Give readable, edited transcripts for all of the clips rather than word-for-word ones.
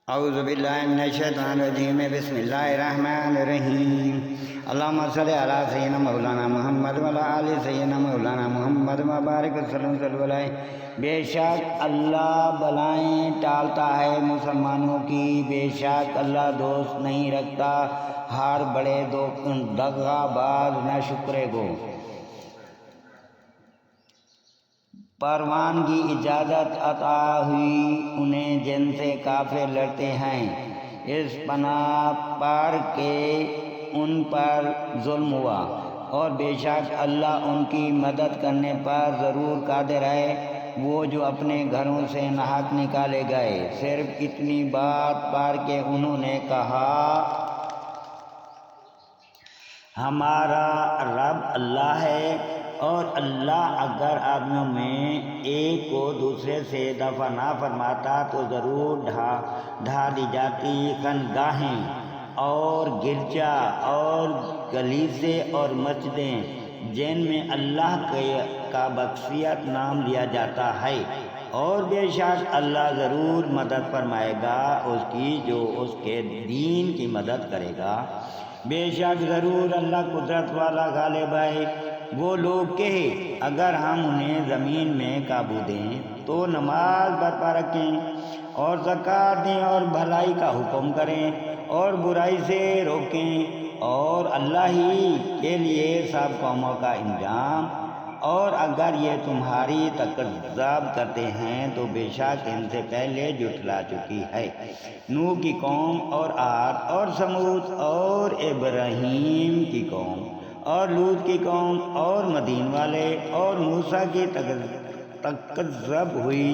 اعوذ باللہ من الشیطان الرجیم بسم اللہ الرحمن الرحیم اللہم صلی علی سیدنا مولانا محمد وعلی آل سیدنا مولانا محمد وبارک وسلم علیہ۔ بے شک اللہ بلائیں ٹالتا ہے مسلمانوں کی، بے شک اللہ دوست نہیں رکھتا ہر بڑے دغا باز نہ شکرے گو۔ پروانگی اجازت عطا ہوئی انہیں جن سے کافر لڑتے ہیں، اس پناہ پر کہ ان پر ظلم ہوا، اور بے شک اللہ ان کی مدد کرنے پر ضرور قادر ہے۔ وہ جو اپنے گھروں سے ناحق نکالے گئے صرف اتنی بات پر کہ انہوں نے کہا ہمارا رب اللہ ہے، اور اللہ اگر آدمیوں میں ایک کو دوسرے سے دفع نہ فرماتا تو ضرور ڈھا دی جاتی خانقاہیں اور گرجا اور کلیسے اور مسجدیں جن میں اللہ کا بخشیت نام لیا جاتا ہے، اور بے شک اللہ ضرور مدد فرمائے گا اس کی جو اس کے دین کی مدد کرے گا۔ بے شک ضرور اللہ قدرت والا غالب ہے۔ وہ لوگ کہ اگر ہم انہیں زمین میں قابو دیں تو نماز برپا رکھیں اور زکوٰۃ دیں اور بھلائی کا حکم کریں اور برائی سے روکیں، اور اللہ ہی کے لیے سب قوموں کا انجام، اور اگر یہ تمہاری تکذیب کرتے ہیں تو بے شک ان سے پہلے جھٹلا چکی ہے نوح کی قوم اور عاد اور سمود اور ابراہیم کی قوم اور لوط کی قوم اور مدین والے، اور موسیٰ کی تکذیب ہوئی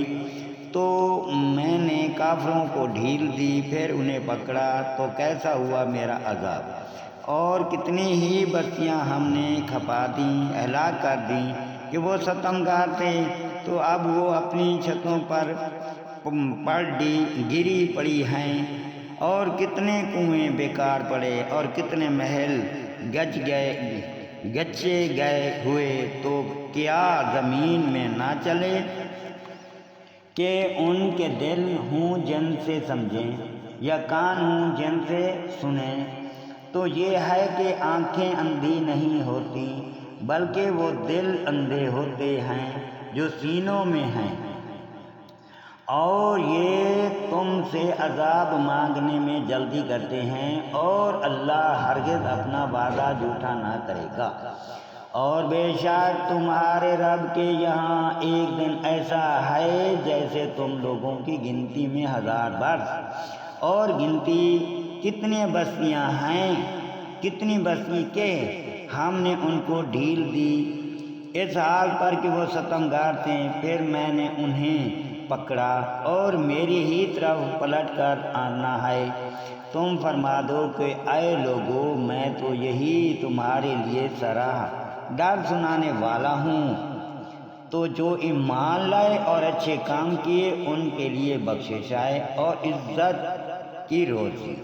تو میں نے کافروں کو ڈھیل دی، پھر انہیں پکڑا تو کیسا ہوا میرا عذاب، اور کتنی ہی بستیاں ہم نے کھپا دیں، ہلاک کر دیں کہ وہ ستمگار تھے، تو اب وہ اپنی چھتوں پر گری پڑی ہیں، اور کتنے کنویں بیکار پڑے اور کتنے محل گچے گئے ہوئے، تو کیا زمین میں نہ چلے کہ ان کے دل ہوں جن سے سمجھیں یا کان ہوں جن سے سنیں؟ تو یہ ہے کہ آنکھیں اندھی نہیں ہوتی بلکہ وہ دل اندھے ہوتے ہیں جو سینوں میں ہیں، اور یہ تم سے عذاب مانگنے میں جلدی کرتے ہیں، اور اللہ ہرگز اپنا وعدہ جھوٹا نہ کرے گا۔ اور بے شک تمہارے رب کے یہاں ایک دن ایسا ہے جیسے تم لوگوں کی گنتی میں 1000 برس، اور گنتی کتنے بستیاں ہیں، کتنی بستی کہ ہم نے ان کو ڈھیل دی اس حال پر کہ وہ ستمگار تھے، پھر میں نے انہیں پکڑا اور میری ہی طرف پلٹ کر آنا ہے۔ تم فرما دو کہ اے لوگو، میں تو یہی تمہارے لیے ڈر سنانے والا ہوں، تو جو ایمان لائے اور اچھے کام کیے ان کے لیے بخشش ہے اور عزت کی روزی۔